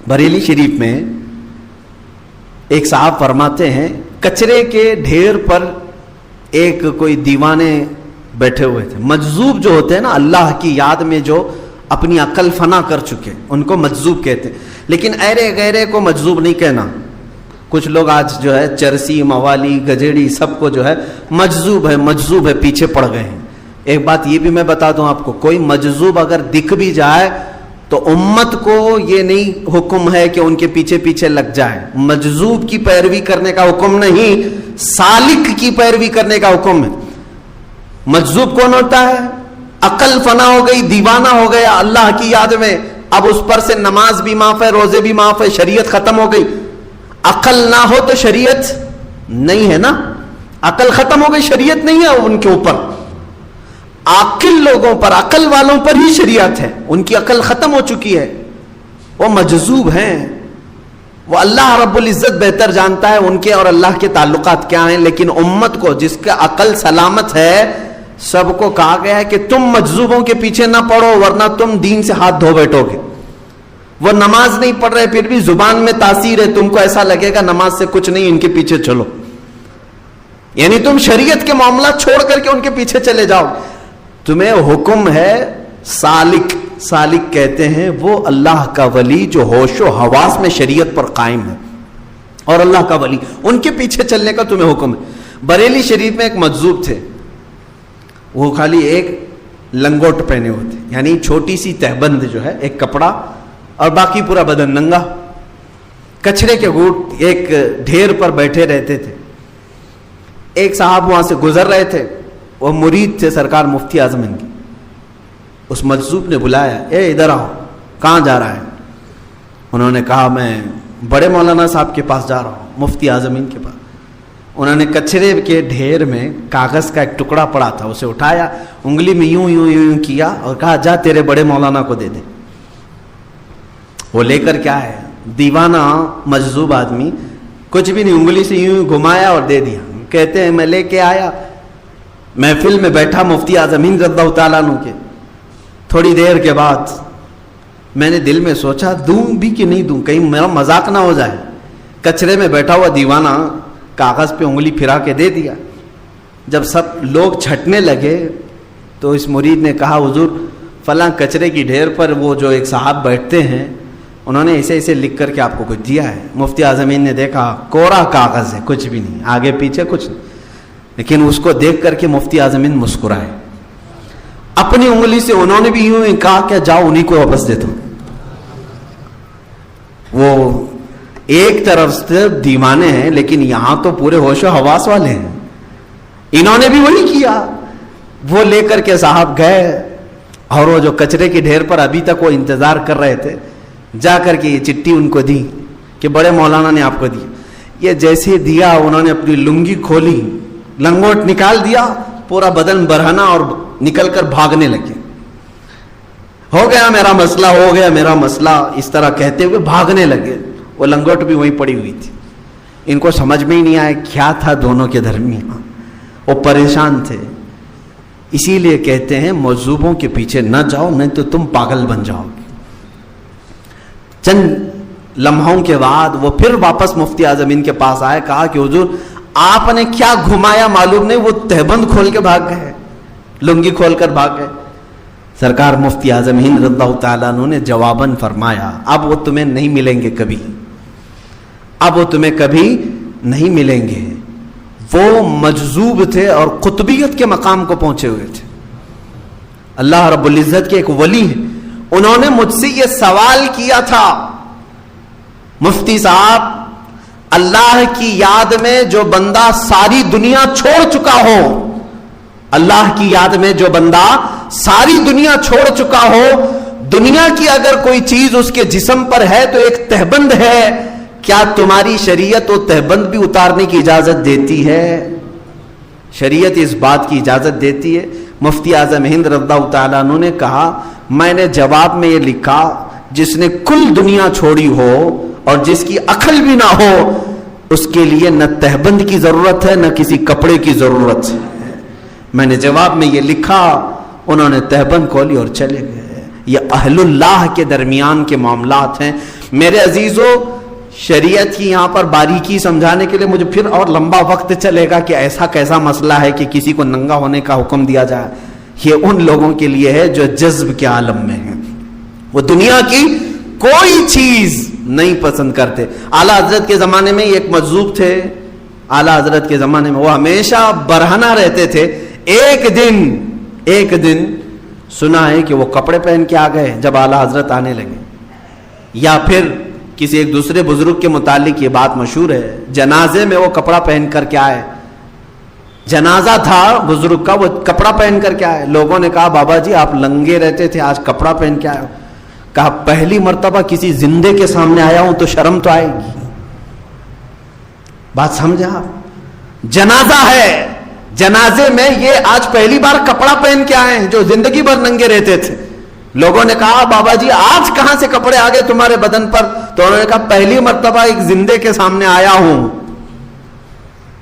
بریلی شریف میں ایک صاحب فرماتے ہیں کچرے کے ڈھیر پر ایک کوئی دیوانے بیٹھے ہوئے تھے. مجذوب جو ہوتے ہیں نا اللہ کی یاد میں جو اپنی عقل فنا کر چکے ان کو مجذوب کہتے ہیں. لیکن ایرے غیرے کو مجذوب نہیں کہنا. کچھ لوگ آج جو ہے چرسی موالی گجیڑی سب کو جو ہے مجذوب ہے پیچھے پڑ گئے ہیں. ایک بات یہ بھی میں بتا دوں آپ کو, کوئی مجذوب اگر دکھ بھی جائے تو امت کو یہ نہیں حکم ہے کہ ان کے پیچھے پیچھے لگ جائے. مجذوب کی پیروی کرنے کا حکم نہیں, سالک کی پیروی کرنے کا حکم ہے. مجذوب کون ہوتا ہے؟ عقل فنا ہو گئی, دیوانہ ہو گیا اللہ کی یاد میں, اب اس پر سے نماز بھی معاف ہے, روزے بھی معاف ہے, شریعت ختم ہو گئی. عقل نہ ہو تو شریعت نہیں ہے نا, عقل ختم ہو گئی, شریعت نہیں ہے ان کے اوپر. عاقل لوگوں پر, عقل والوں پر ہی شریعت ہے, ان کی عقل ختم ہو چکی ہے, وہ مجذوب ہیں. وہ اللہ رب العزت بہتر جانتا ہے ان کے اور اللہ کے تعلقات کیا ہیں. لیکن امت کو جس کا عقل سلامت ہے سب کو کہا گیا ہے کہ تم مجذوبوں کے پیچھے نہ پڑو ورنہ تم دین سے ہاتھ دھو بیٹھو گے. وہ نماز نہیں پڑھ رہے پھر بھی زبان میں تاثیر ہے, تم کو ایسا لگے گا نماز سے کچھ نہیں, ان کے پیچھے چلو. یعنی تم شریعت کے معاملات چھوڑ کر کے ان کے پیچھے چلے جاؤ. تمہیں حکم ہے سالک. سالک کہتے ہیں وہ اللہ کا ولی جو ہوش و حواس میں شریعت پر قائم ہے, اور اللہ کا ولی ان کے پیچھے چلنے کا تمہیں حکم ہے. بریلی شریف میں ایک مجذوب تھے, وہ خالی ایک لنگوٹ پہنے ہوئے تھے, یعنی چھوٹی سی تہبند جو ہے ایک کپڑا, اور باقی پورا بدن ننگا. کچرے کے گوٹ ایک ڈھیر پر بیٹھے رہتے تھے. ایک صاحب وہاں سے گزر رہے تھے, وہ مرید تھے سرکار مفتی اعظم ہند کی. اس مجذوب نے بلایا, اے ادھر آؤ, کہاں جا رہا ہے؟ انہوں نے کہا میں بڑے مولانا صاحب کے پاس جا رہا ہوں, مفتی اعظم ہند کے پاس. انہوں نے کچرے کے ڈھیر میں کاغذ کا ایک ٹکڑا پڑا تھا, اسے اٹھایا, انگلی میں یوں یوں یوں کیا اور کہا جا تیرے بڑے مولانا کو دے دے. وہ لے کر کیا ہے, دیوانہ مجذوب آدمی, کچھ بھی نہیں, انگلی سے یوں گھمایا اور دے دیا. کہتے ہیں میں لے کے آیا, محفل میں بیٹھا مفتی اعظم ہند رضی اللہ تعالیٰ عنہ کے. تھوڑی دیر کے بعد میں نے دل میں سوچا دوں بھی کہ نہیں دوں, کہیں میرا مذاق نہ ہو جائے. کچرے میں بیٹھا ہوا دیوانہ کاغذ پہ انگلی پھرا کے دے دیا. جب سب لوگ چھٹنے لگے تو اس مرید نے کہا حضور فلاں کچرے کی ڈھیر پر وہ جو ایک صاحب بیٹھتے ہیں انہوں نے ایسے ایسے لکھ کر کے آپ کو کچھ دیا ہے. مفتی اعظم ہند نے دیکھا کوڑا کاغذ ہے, کچھ بھی نہیں, آگے پیچھے کچھ نہیں. لیکن اس کو دیکھ کر کے مفتی اعظم ہند مسکرائے. اپنی انگلی سے انہوں نے بھی یوں ہی کہا کہ جاؤ انہی کو واپس دیتا ہوں. وہ ایک طرف سے دیوانے ہیں لیکن یہاں تو پورے ہوش و حواس والے ہیں. انہوں نے بھی وہی کیا. وہ لے کر کے صاحب گئے اور وہ جو کچرے کی ڈھیر پر ابھی تک وہ انتظار کر رہے تھے, جا کر کے یہ چٹھی ان کو دی کہ بڑے مولانا نے آپ کو دی. یہ جیسے دیا انہوں نے اپنی لنگی کھولی, لنگوٹ نکال دیا, پورا بدن برہنا اور نکل کر بھاگنے لگے. ہو گیا میرا مسئلہ, ہو گیا میرا مسئلہ, اس طرح کہتے ہوئے بھاگنے لگے. وہ لنگوٹ بھی وہیں پڑی ہوئی تھی. ان کو سمجھ میں ہی نہیں آیا کیا تھا دونوں کے درمیان. وہ پریشان تھے. اسی لیے کہتے ہیں مجذوبوں کے پیچھے نہ جاؤ نہیں تو تم پاگل بن جاؤ گے. چند لمحوں کے بعد وہ پھر واپس مفتی اعظم ہند کے پاس آئے, کہا کہ حضور آپ نے کیا گھمایا معلوم نہیں, وہ تہبند کھول کے بھاگ گئے, لنگی کھول کر بھاگ گئے. سرکار مفتی اعظم ہند رضی اللہ تعالیٰ عنہ نے جواباً فرمایا اب وہ تمہیں نہیں ملیں گے کبھی, اب وہ تمہیں کبھی نہیں ملیں گے. وہ مجذوب تھے اور قطبیت کے مقام کو پہنچے ہوئے تھے. اللہ رب العزت کے ایک ولی ہیں, انہوں نے مجھ سے یہ سوال کیا تھا, مفتی صاحب اللہ کی یاد میں جو بندہ ساری دنیا چھوڑ چکا ہو, اللہ کی یاد میں جو بندہ ساری دنیا چھوڑ چکا ہو, دنیا کی اگر کوئی چیز اس کے جسم پر ہے تو ایک تہبند ہے, کیا تمہاری شریعت وہ تہبند بھی اتارنے کی اجازت دیتی ہے؟ شریعت اس بات کی اجازت دیتی ہے. مفتی اعظم ہند رضی اللہ تعالیٰ عنہ نے کہا میں نے جواب میں یہ لکھا جس نے کل دنیا چھوڑی ہو اور جس کی عقل بھی نہ ہو اس کے لیے نہ تہبند کی ضرورت ہے نہ کسی کپڑے کی ضرورت ہے. میں نے جواب میں یہ لکھا, انہوں نے تہبند کھولی اور چلے گئے. یہ اہل اللہ کے درمیان کے معاملات ہیں. میرے عزیزو، شریعت کی یہاں پر باریکی سمجھانے کے لیے مجھے پھر اور لمبا وقت چلے گا کہ ایسا کیسا مسئلہ ہے کہ کسی کو ننگا ہونے کا حکم دیا جائے. یہ ان لوگوں کے لیے ہے جو جذب کے عالم میں ہیں، وہ دنیا کی کوئی چیز نہیں پسند کرتے. اعلیٰ حضرت کے زمانے میں ایک مجذوب تھے، اعلیٰ حضرت کے زمانے میں وہ ہمیشہ برہنہ رہتے تھے. ایک دن سنا ہے کہ وہ کپڑے پہن کے آ گئے جب اعلیٰ حضرت آنے لگے، یا پھر کسی ایک دوسرے بزرگ کے متعلق یہ بات مشہور ہے، جنازے میں وہ کپڑا پہن کر کے آئے. جنازہ تھا بزرگ کا، وہ کپڑا پہن کر کے آئے. لوگوں نے کہا بابا جی آپ لنگے رہتے تھے، آج کپڑا پہن کے آئے ہو. کہا پہلی مرتبہ کسی زندے کے سامنے آیا ہوں تو شرم تو آئے گی. بات سمجھا؟ جنازہ ہے، جنازے میں یہ آج پہلی بار کپڑا پہن کے آئے ہیں جو زندگی بھر ننگے رہتے تھے. لوگوں نے کہا بابا جی آج کہاں سے کپڑے آ گئے تمہارے بدن پر؟ تو انہوں نے کہا پہلی مرتبہ ایک زندے کے سامنے آیا ہوں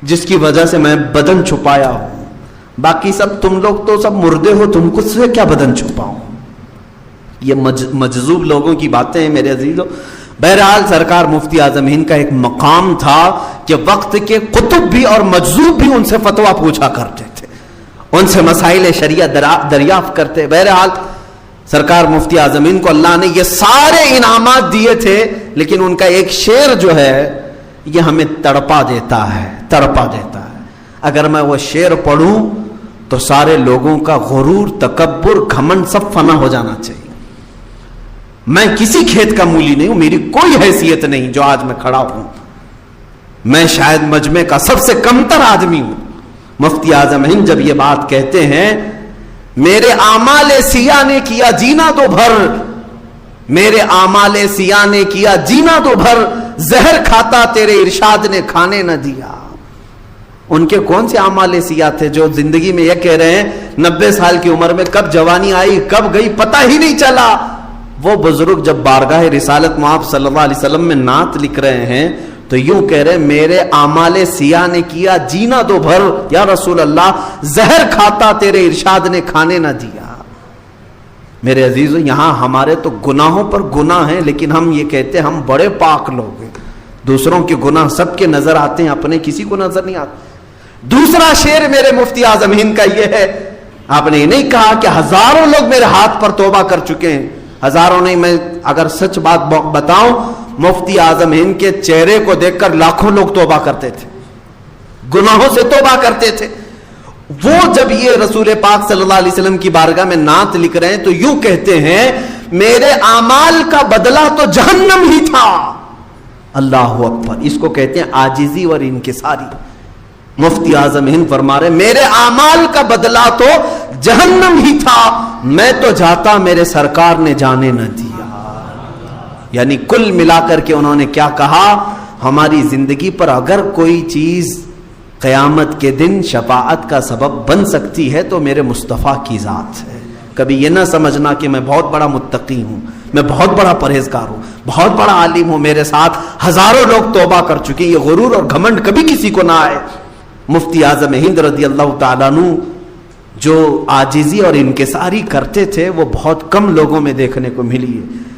جس کی وجہ سے میں بدن چھپایا ہوں. باقی سب تم لوگ تو سب مردے ہو، تم کو سے کیا بدن چھپاؤں؟ یہ مجذوب لوگوں کی باتیں ہیں میرے عزیزو. بہرحال سرکار مفتی اعظم ہند کا ایک مقام تھا کہ وقت کے قطب بھی اور مجذوب بھی ان سے فتویٰ پوچھا کرتے تھے، ان سے مسائل شریعت دریافت کرتے. بہرحال سرکار مفتی اعظم ہند کو اللہ نے یہ سارے انعامات دیے تھے، لیکن ان کا ایک شعر جو ہے یہ ہمیں تڑپا دیتا ہے. اگر میں وہ شعر پڑھوں تو سارے لوگوں کا غرور، تکبر، گھمنڈ سب فنا ہو جانا چاہیے. میں کسی کھیت کا مولی نہیں ہوں، میری کوئی حیثیت نہیں جو آج میں کھڑا ہوں. میں شاید مجمع کا سب سے کمتر آدمی ہوں. مفتی اعظم ہند جب یہ بات کہتے ہیں، میرے اعمال سیاہ نے کیا جینا تو بھر، میرے اعمال سیاہ نے کیا جینا تو بھر، زہر کھاتا تیرے ارشاد نے کھانے نہ دیا. ان کے کون سے اعمال سیاہ تھے جو زندگی میں یہ کہہ رہے ہیں 90 سال کی عمر میں کب جوانی آئی کب گئی پتہ ہی نہیں چلا. وہ بزرگ جب بارگاہ رسالت میں آپ صلی اللہ علیہ وسلم میں نعت لکھ رہے ہیں تو یوں کہہ رہے ہیں میرے اعمال سیاہ نے کیا جینا تو بھر، یا رسول اللہ زہر کھاتا تیرے ارشاد نے کھانے نہ دیا. میرے عزیزو، یہاں ہمارے تو گناہوں پر گناہ ہیں، لیکن ہم یہ کہتے ہیں ہم بڑے پاک لوگ ہیں. دوسروں کے گناہ سب کے نظر آتے ہیں، اپنے کسی کو نظر نہیں آتے. دوسرا شعر میرے مفتی اعظم ہند کا یہ ہے، آپ نے یہ نہیں کہا کہ ہزاروں لوگ میرے ہاتھ پر توبہ کر چکے ہیں. ہزاروں نہیں، میں اگر سچ بات بتاؤں، مفتی اعظم ہند کے چہرے کو دیکھ کر لاکھوں لوگ توبہ کرتے تھے، گناہوں سے توبہ کرتے تھے. وہ جب یہ رسول پاک صلی اللہ علیہ وسلم کی بارگاہ میں نعت لکھ رہے ہیں تو یوں کہتے ہیں میرے اعمال کا بدلہ تو جہنم ہی تھا. اللہ اکبر. اس کو کہتے ہیں عاجزی اور انکساری. مفتی اعظم ہند فرما رہے میرے اعمال کا بدلہ تو جہنم ہی تھا، میں تو جاتا میرے سرکار نے جانے نہ دیا. یعنی کل ملا کر کے انہوں نے کیا کہا، ہماری زندگی پر اگر کوئی چیز قیامت کے دن شفاعت کا سبب بن سکتی ہے تو میرے مصطفیٰ کی ذات ہے. کبھی یہ نہ سمجھنا کہ میں بہت بڑا متقی ہوں، میں بہت بڑا پرہیزگار ہوں، بہت بڑا عالم ہوں، میرے ساتھ ہزاروں لوگ توبہ کر چکے. یہ غرور اور گھمنڈ کبھی کسی کو نہ آئے. مفتی اعظم ہند رضی اللہ تعالیٰ عنہ جو عاجزی اور انکساری کرتے تھے وہ بہت کم لوگوں میں دیکھنے کو ملی ہے.